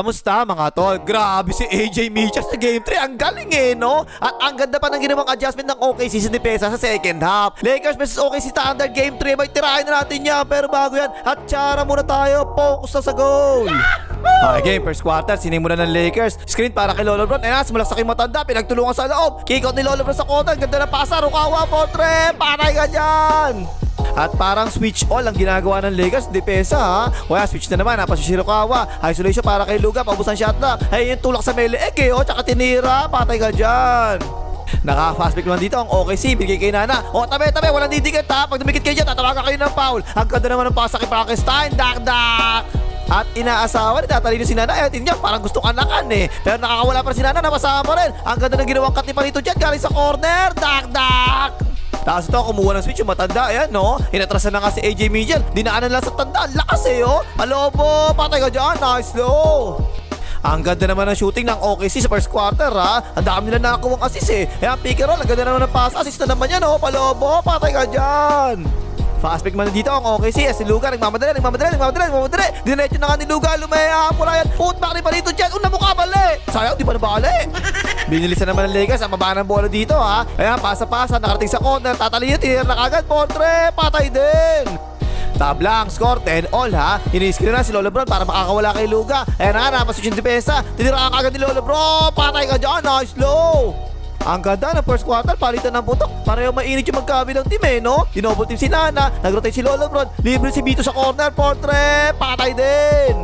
Kamusta mga tol? Grabe si AJ Mitchell sa Game 3. Ang galing no? At ang ganda pa ng ginawang adjustment ng OKC sa depensa sa second half. Lakers vs OKC Thunder Game 3. May tirahin na natin yan. Pero bago yan, at tsara muna tayo. Focus na sa goal. Okay, game first quarter. Sinimula ng Lakers. Screen para kay Lolo Bron. Ayan, simula sa aking matanda. Pinagtulungan sa loob. Kick out ni Lolo Bron sa quarter. Ganda ng pasa. Rukawa, Portre. Patay ka dyan. At parang switch all ang ginagawa ng Lakers depensa ha. Kaya switch na naman, napasyo si Rukawa. Isolation para kay Luga, paubusan shot na. Ay yung tulak sa meleeg tsaka tinira. Patay ka dyan. Naka-fast break naman dito ang OKC. Bigay kay Nana. Tabi, walang didikit ha. Pag dumikit kayo dyan, tatawagan kayo ng foul. Ang ganda naman ng pasa kay Frankenstein. Dak. At inaasawa ni tatalino si Nana. Ayaw niya, parang gustong anakan Pero nakakawala pa rin si Nana, napasama pa rin. Ang ganda ng ginawang katipan nito dyan. Galing sa corner. Dak. Tapos ito, kumuha ng switch yung matanda. Ayan inatrasan na nga si AJ Mitchell. Dinaanan lang sa tanda. Ang lakas Alobo, patay ka dyan. Nice low. Ang ganda naman ng shooting ng OKC sa first quarter ha. Ang dami nila nakakuha ng assist Ayan, pick and roll. Ang ganda naman ng pass. Assist na naman yan Palobo, patay ka dyan. Fast pick man dito ang OKC. Si Luga nagmamadali. Diretso na nga ni Luga. Lumaya po na yan. Putback ni Palito dyan. Una mukha bali. Sayang, di pa nabali. Binilisan naman ng Lakers ang mababa ng bola dito ha. Ayan, pasa-pasa. Nakarating sa corner. Tatalino. Tinira na kagad. Portre. Patay din. Tablang, score 10-all ha. Iniskrin na si Lolo Bron para makakawala kay Luga. Ayan na, napaswitch yung depensa. Tinira ka kagad ni Lolo Bron. Patay ka dyan. Nice low. Ang ganda ng first quarter, palitan ng putok. Pareho mainit yung magkabilang team Dinoble team si Nana, nagrotate si Lolo Bron. Libre si Vito sa corner, Portre. Patay din.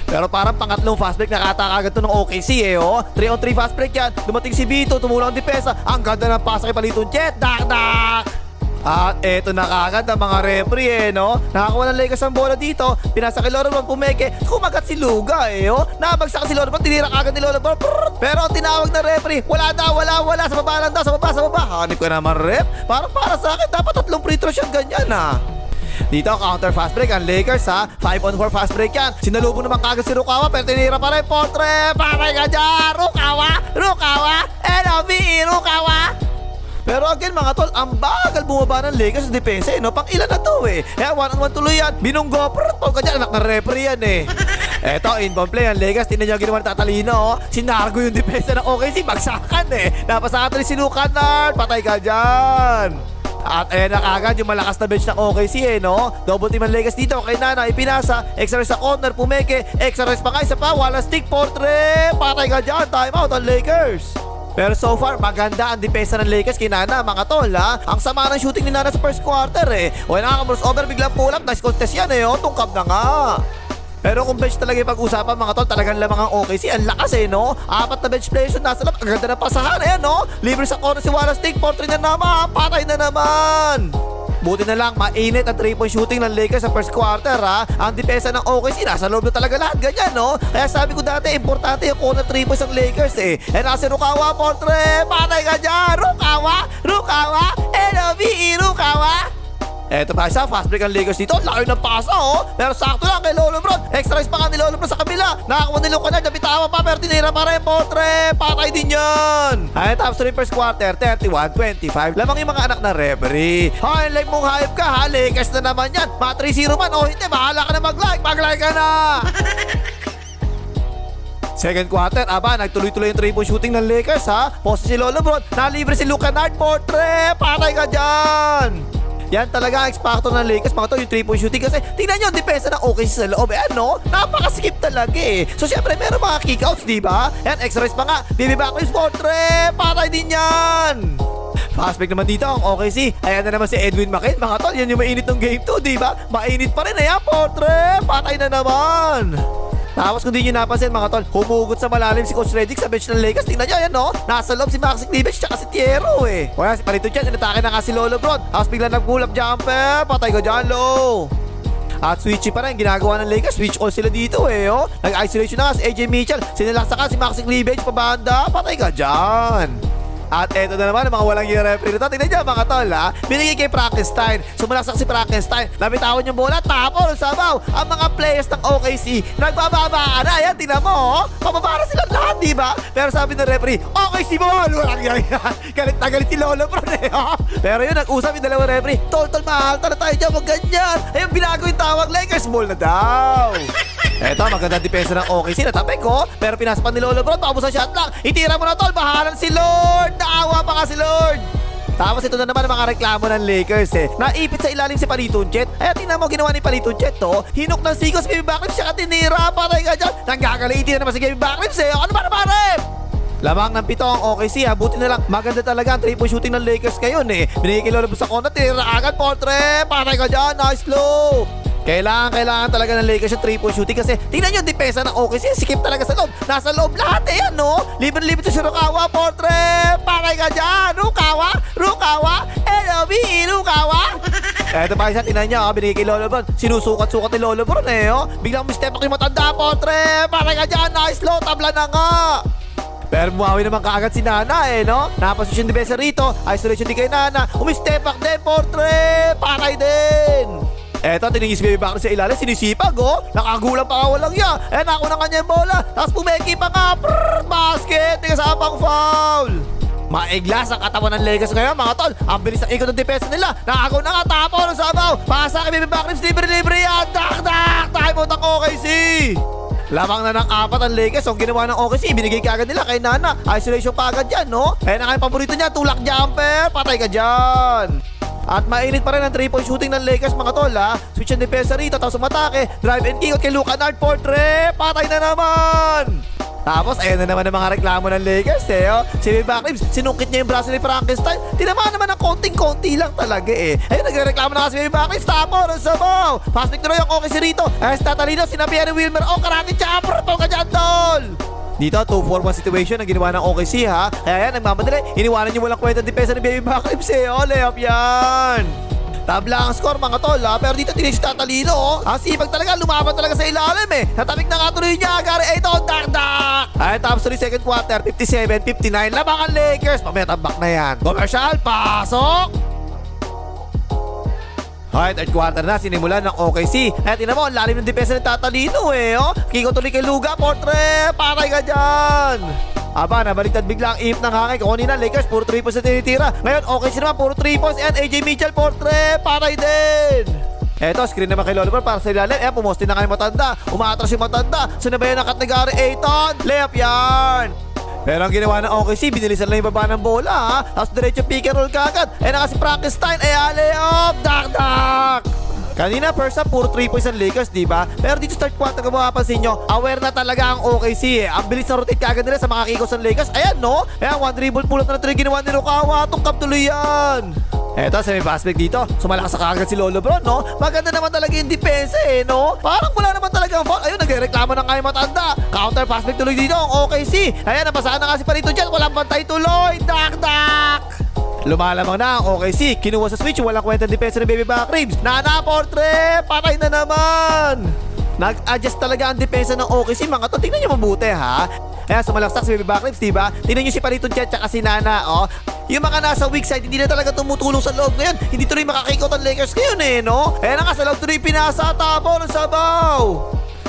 Pero parang pangatlong fast break nakataka agad to ng OKC 3 on 3 fast break yan. Dumating si Vito, tumulong ang depensa. Ang ganda ng pasa kay Palitong Jet. Dak. At eto na kagad ang mga referee Nakakuha ng Lakers ang bola dito. Pinasa kay Lolo Bron, pumeke. Kumagat si Luga Nabagsak si Lolo Bron, tinira kagad ni Lolo Bron. Pero ang tinawag na referee, wala. Sa baba lang daw, sa baba. Hanip ka naman ref. Parang para sa akin, dapat 3 free throws yan ganyan Dito counter fast break ang Lakers 5 on 4 fast break yan. Sinalubong naman kagad si Rukawa, pero tinira pa rin. Portre, patay ka dyan. Rukawa. LOVE, Rukawa. Pero again mga tol, ang bagal bumaba ng Lakers sa depensa Pang ilan na to Kaya 1-on-1 tuloy yan. Binunggo, tol ka dyan, anak ng referee yan Eto, inbound play ang Lakers. Tingnan nyo ginawa ng tatalino Sinargo yung depensa ng OKC, bagsakan Napasakan rin si Luka Nard. Patay ka dyan. At ayan na kagad yung malakas na bench ng OKC Double team ang Lakers dito kay Nana, ipinasa. Extra rin sa corner, pumeke. Extra rin pa nga, isa pa, wala stick. Portre, patay ka dyan. Time out ang Lakers. Pero so far, maganda ang depensa ng Lakers kay Nana, mga tol Ang sama ng shooting ni Nana sa first quarter O nakaka-crossover, biglang pull up. Nice contest yan tungkap na nga. Pero kung bench talaga yung pag-usapan mga tol, talagang lamang ang OKC. Ang lakas 4 na bench players yung nasa loob. Ang ganda ng pasahan Libre sa corner si Wallace Stick. Portrait na naman, patay na naman. Buti na lang, mainit ang 3-point shooting ng Lakers sa first quarter Ang depensa ng OKC, nasa loob na talaga lahat. Ganyan Kaya sabi ko dati, importante yung corner 3 points ng Lakers nasa Rukawa, Portre. Patay ka dyan. Rukawa. LOVE, Rukawa. Eto pa isa, fast break ang Lakers dito. Laki ng pasa Pero sakto lang kay Lolo Bron. Extra rise pa nga ni Lolo Bron sa kabila. Nakakuha ni Luka Nard, nabitawan pa, pero tinira pa rin. Portre, patay din yan. Ay, tapos rin first quarter, 31-25. Lamang yung mga anak na referee. Like mong hype ka Lakers na naman yan. Ma 3-0 man hindi, bahala ka na mag-like ka na. Second quarter, nagtuloy-tuloy yung 3-point shooting ng Lakers Poste si Lolo Bron, nalibre si Luka Nard. Portre, patay ka dyan. Yan talaga ang X-factor ng Lakers mga to, yung 3-point shooting. Kasi tingnan nyo ang depensa ng OKC sa loob napaka-skip talaga So syempre meron mga kickouts, diba? Yan, extra-rise pa nga. Baby backwards, Portre, patay din yan. Fast break naman dito ang OKC. Ayan na naman si Edwin McCain mga tol. Yan yung mainit ng game 2, diba? Mainit pa rin Portre, patay na naman. Tapos kung di nyo napansin mga tol, humugot sa malalim si Coach Redick sa bench ng Lakers. Tingnan nyo, ayan nasa loob si Maxi Kleber tsaka si Tiero Kaya si Palito dyan, inatake na nga si Lolo Bron. Tapos bigla nag-pull up jumper. Patay ko dyan, low. At switchy pa rin, ginagawa ng Lakers. Switch all sila dito Nag-isolation na nga si AJ Mitchell. Sinilaksa ka si Maxi Kleber pabanda. Patay ka dyan. At eto na naman ang mga walang yung referee nito. Tignan nyo mga tol ha. Binigay kay Frankenstein. Sumalaksak si Frankenstein. Nabitawan yung bola. Tapos sabaw. Ang mga players ng OKC nagbababaan na. Ayan, tingnan mo. Oh. Pababara sila lahat, di ba? Pero sabi ng referee, OKC ball. Walang yan. Galit na galit si Lolo Bron eh. Oh. Pero yun, nag-usap yung dalawang referee. Tol, mahal. Tala tayo dyan. Huwag ganyan. Ayun, binago yung tawag. Lakers ball na daw. Eto, maganda depensa ng OKC. Natapik ko. Pero pinasapan ni Lolo Bron. Paubos ang shot lang. Itira mo na tol. Bahalan si Lord. Naawa pa nga si Lord. Tapos ito na naman ang mga reklamo ng Lakers eh. Naipit sa ilalim si Palitong Jet. Ay, tingnan mo ginawa ni Palitong Jet to. Hinok ng sigos, Baby Backlips, siya tinira. Patay ka dyan. Nanggagalitin na naman si Baby Backlips eh. Ano ba naman eh? Lamang ng 7 ang OKC ha. Buti na lang. Maganda talaga ang 3-point shooting ng Lakers ngayon eh. Binigay kay Lolo Bron sa corner. Tinira agad. Portre. Patay ka dyan. Nice low. Kailangan talaga ng Lakers yung 3-point shooting kasi tingnan nyo yung depensa ng OKC. Sikip talaga sa loob. Nasa loob lahat eh yan no. Libre-libre to si Rukawa. Portre. Patay ka dyan. Rukawa. L-O-V-E. Rukawa. Eto pa isa. Tingnan nyo. Binigay kay Lolo Bron. Sinusukat-sukat ni Lolo Bron eh. Oh. Biglang step back yung matanda. Portre. Patay ka dyan. Nice low. Tabla na nga. Pero bumawi naman kaagad si Nana eh, no? Napasusyon depensa rito. Isolation din kay Nana. Umistep back din, Portre. Patay din. Eto, tinigis si Baby Backlips sa ilalim. Sinisipag, oh. Nakagulang pa nga walang ya. Eh, nakuha na kanya yung bola. Tapos pumeki pa nga. Basket. Tigasapang foul. Maiglas ang katawan ng Lakers ngayon, mga tol. Ang bilis ng ikot ng depensa nila. Nakagaw na nga. Tapo ng sabaw. Pasa kay Baby Backlips. Libre-libre yan. Dak-dak. Time out ang OKC. Lamang na ng 4 ang Lakers. Ang ginawa ng OKC, binigay kaagad nila kay Nana. Isolation pa agad yan, no? Ayan ang paborito niya, tulak jumper. Patay ka dyan. At mainit pa rin ang 3-point shooting ng Lakers, mga tol, ha? Switch ang depensa rito, tapos umatake. Drive and kick out kay Luka Nard. Portre. Patay na naman. Tapos, ayan na naman ang mga reklamo ng Lakers, eh, oh. Si Baby Backlips, sinungkit niya yung braso ni Frankenstein. Tinamaan naman ng konting-konti lang talaga, eh. Ayun, nagreklamo na kasi si Baby Backlips. Tapo, ng sabaw. Fast pick na yung OKC rito. Ayun, si Tatalino, sinabihan ni Wilmer. Oh, karate chopper. Tol ka dyan, tol. Dito, 2-4-1 situation ang ginawa ng OKC, ha. Kaya yan, nagmamadali. Iniwanan niyo walang kwenta depensa ni Baby Backlips, eh. Oh, layup yan. Tabla ang score mga tol ha. Pero dito tinis si Tatalino oh. Ang sipag talaga, lumaban talaga sa ilalim eh. Natabik na nga tuloy niya. Gary Ayton, dak-dak. Ay, tapos tuloy second quarter, 57-59. Lamang ang Lakers. Mamaya tabak na yan. Commercial, pasok. Alright, third quarter na, sinimulan ng OKC. Ay, tinan mo, ang lalim ng depensa ni Tatalino eh oh. Kiko tuloy kay Luga, Portre. Patay ka dyan. Aba, nabaliktad bigla ang ihip ng hangin. Kanina, Lakers, puro 3 points na tinitira. Ngayon, OKC naman, puro 3 points. And AJ Mitchell, Portre, patay din. Eto, screen naman kay Lolo Bron para sa ilalim. Ayan, pumoste na kayo matanda. Umaatras yung matanda. Sinabayan ng cut ni Gary Ayton. Layup yan. Pero ang ginawa ng OKC, binilisan lang yung baba ng bola ha. Tapos diretso pick and roll kagad. Ayan na kasi Frankenstein. Ayan, layup. Dak-dak. Kanina, first half, puro 3 points ang Lakers, di ba? Pero dito start quarter, kung mapapansin nyo, aware na talaga ang OKC eh. Ang bilis na rotate kagad nila sa mga kikos ng Lakers. Ayan, no? Ayan, one dribble pull up na rin ginawa ni Rukawa. Tungkap tuloy yan. Eto, sa may fastback dito, sumalakas sa kagad si Lolo Bron, no? Maganda naman talaga yung depensa eh, no? Parang wala naman talaga ang foul. Ayun, nagreklamo ng kaya matanda. Counter fastback tuloy dito ang OKC. Ayan, napasahan na nga si Parito dyan. Walang bantay tuloy. Dak-dak. Lumalamang na ang OKC. Kinuha sa switch. Walang kwenta depensa ng Baby Backlips. Nana, Portre. Patay na naman. Nag-adjust talaga ang depensa ng OKC. Mga to, tingnan nyo mabuti ha. Ayan, sumalaksak si Baby Backlips, diba? Tingnan nyo si Parito Jet tsaka si Nana, oh. Yung mga nasa weak side, hindi na talaga tumutulong sa loob ngayon. Hindi tuloy makakikot ang Lakers ngayon eh, no? Ayan na nga, sa loob tuloy pinasa. Tabo ng sabaw.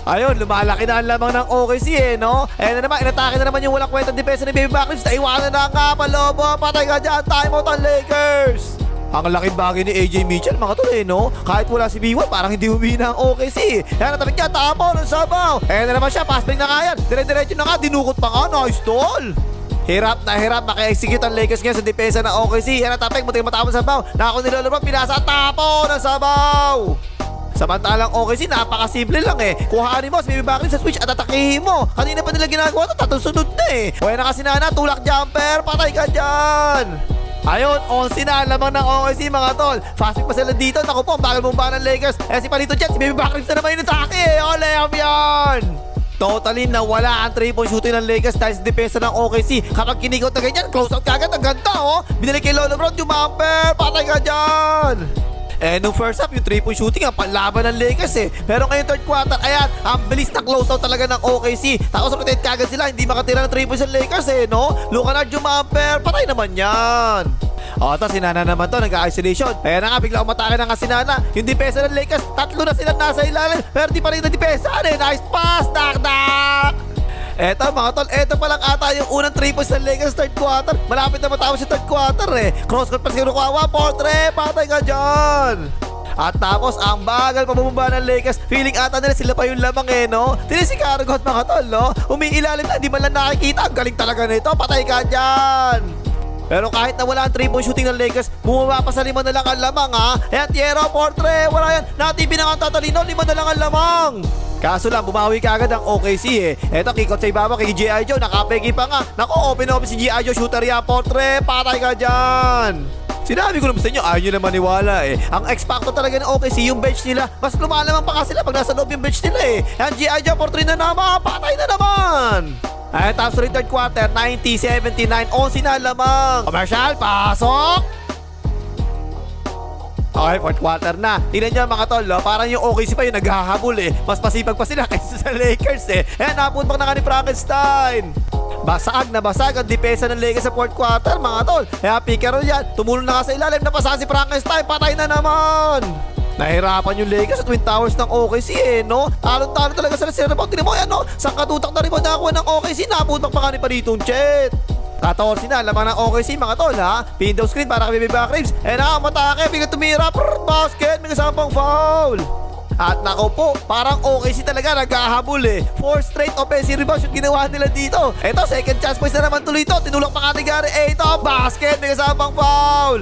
Ayun, lumalaki na ang lamang ng OKC eh, no? Ayan na naman, inatake na naman yung walang kwentang depensa ni Baby Backlips. Naiwanan na nga, Palobo. Patay ka dyan, time out ang Lakers. Ang laking bagay ni AJ Mitchell, mga tol eh, no? Kahit wala si B1, parang hindi humina ang OKC. Ayan, natabik niya, tapo ng sabaw. Ayan na naman siya, pass na nga yan. Dire-diretso na nga, dinukot pa nga, nice tol. Hirap na hirap maka-execute ang Lakers ngayon sa depensa ng OKC. Ayan, natapik, muting matapon sa sabaw. Nakako ni Lolo Bron, pinasa, tapo ng sabaw. Samantalang OKC, napakasimple lang eh. Kuhanin mo si Baby Backlips sa switch at atakihin mo. Kanina pa nila ginagawa ito, tatasunod na eh. Kaya na kasi Nana, tulak jumper, patay ka dyan. Ayun, 11 na lamang ng OKC mga tol. Fast pick pa sila dito. Naku po, ang bagal bomba ng Lakers. Eh si Palito Jet, si Baby Backlips na naman yung atake eh. O, layup yan. Totally nawala ang 3-point shooting ng Lakers dahil sa depensa ng OKC. Kapag kinikot na ganyan, close out kagad. Ang ganda oh. Binalik kay Lolo Bron, jumper, patay ka dyan. Nung first half, yung 3-point shooting, ang panlaban ng Lakers eh. Pero ngayon third quarter, ayan, ang bilis na close out talaga ng OKC. Tapos rotate kagad sila, hindi makatira ng 3 points ng Lakers eh, no? Luka na jumamper, patay naman yan. O, ito, sinana naman to, nag-isolation. Kaya na nga, bigla umatake na nga sinana. Yung depensa ng Lakers, tatlo na sila nasa ilalim. Pero di pa rin na depensa eh. Nice pass, dak-dak! Eto mga tol, eto pa lang ata yung unang 3 points ng Lakers third quarter. Malapit na matapos yung third quarter eh. Cross-court pa si Rukawa, portre, patay ka dyan! At tapos, ang bagal pabumaba ng Lakers. Feeling ata nila sila pa yung lamang eh, no? Tinis si Karagot mga tol, no? Umiilalim na, di man lang nakikita. Ang galing talaga nito, patay ka dyan! Pero kahit na wala ang 3-point shooting ng Lakers, bumaba pa sa 5 na lang ang lamang ha. Ayan, Tiero, portre, wala yan. Natibi na nga tatalino, 5 na lang ang lamang. Kaso lang, bumawi ka agad ang OKC eh. Eto, kick out sa ibaba kay G.I. Joe, nakapegi pa nga. Naku, open si G.I. Joe, shooter yan, portre, patay ka dyan. Sinabi ko naman sa inyo, ayaw nyo na maniwala eh. Ang X-Factor talaga ng OKC, yung bench nila, mas lumalamang pa nga sila pag nasa loob yung bench nila eh. Ayan, G.I. Joe, portre na naman, patay na naman. Ay, tapos rin third quarter, 90-79, 11 na lamang. Commercial, pasok! Okay, fourth quarter na. Tingnan nyo mga tol, parang yung OKC pa yung naghahabol eh. Mas pasipag pa sila kaysa sa Lakers eh. Ayan, napuntak na ka ni Frankenstein. Basag na basag ang depensa ng Lakers sa fourth quarter mga tol. Kaya pick and roll yan. Tumulong na ka sa ilalim, napasa si Frankenstein, patay na naman. Nahirapan yung Lakers sa Twin Towers ng OKC eh, no? Talon-talon talaga sila sa rebound. Tignan mo yan, no? Sa katutak na rebound nakakuha ng OKC, napuntak pa nga ni Paritong Chet. 14 na, laman ng OKC mga tol ha. Window screen para kay Baby Back Ribs. Na, matake, bigat tumira, basket, may kasama pang foul. At nako po, parang OKC talaga naghahabol eh. 4 straight offensive rebounds yung ginawa nila dito. Eto, second chance points na naman tuloy ito. Tinulak pa nga ni Gary. Ito, basket, may kasama pang foul.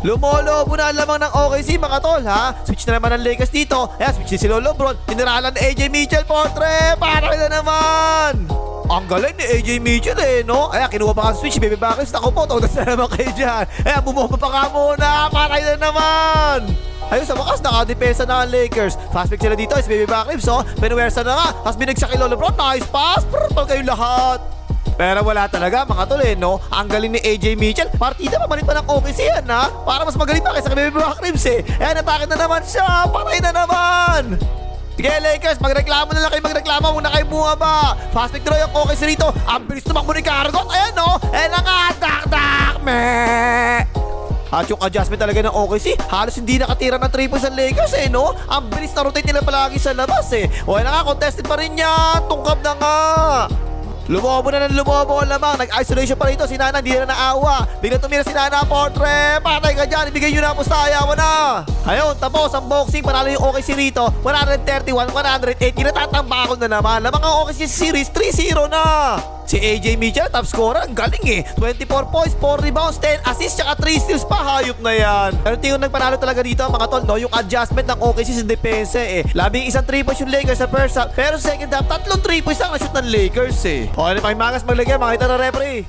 Lumolobo na ang lamang ng OKC mga tol ha. Switch na naman ng Lakers dito. Ayan, switch si LeBron. Tiniralan ni AJ Mitchell, portre, para na naman. Ang galing ni AJ Mitchell eh, no? Ayan, kinuha pa nga switch, Baby Backers. Ako po, tawag na naman kayo dyan. Ayan, bumomba pa ka muna, para na naman. Ayun, sa wakas, nakadepensa na ang Lakers. Fast pick sila dito, is Baby Backribs, oh. Benuwersa na nga, tapos binagsak kay LeBron. Nice pass, tol kayo lahat. Pero wala talaga mga tol eh, no? Ang galing ni AJ Mitchell. Partida pa pa ng OKC yan ha. Para mas magaling pa kaysa kay Baby Backribs eh. Ayan, atake na naman siya. Patay na naman. Sige Lakers, magreklamo na lang kayo, magreklamo. Muna kayo bumaba. Fast pick draw yung OKC rito. Ang bilis tumakbo ni Karagot. Ayan no. Ayan na nga. Dak-dak. Meh. At yung adjustment talaga ng OKC, halos hindi nakatira ng 3 points ng Lakers eh, no? Ang bilis na rotate nila palagi sa labas eh. O na nga, contested pa rin yan. Tungkap na nga. Lumobo na ng lumobo ang lamang. Nag-isolation pa rito. Si Nana, hindi na naawa. Bigla tumira si Nana, portre. Patay ka dyan. Ibigay nyo na ang pustaya mo na. Ayun, tapos ang boxing. Panalo yung OKC rito. 131-108. Kinatatambakan na naman. Lamang ang OKC series. 3-0 na. Si AJ Mitchell, top scorer, ang galing eh. 24 points, 4 rebounds, 10 assists, tsaka 3 steals pa. Hayop na yan. Pero tingin nagpanalo talaga dito mga tol, no? Yung adjustment ng OKC sa depensa eh. Labing isang 3 points yung Lakers sa first half. Pero second half, tatlong 3 points lang na shoot ng Lakers eh. O, ano pa yung magas maglagay, makita na referee.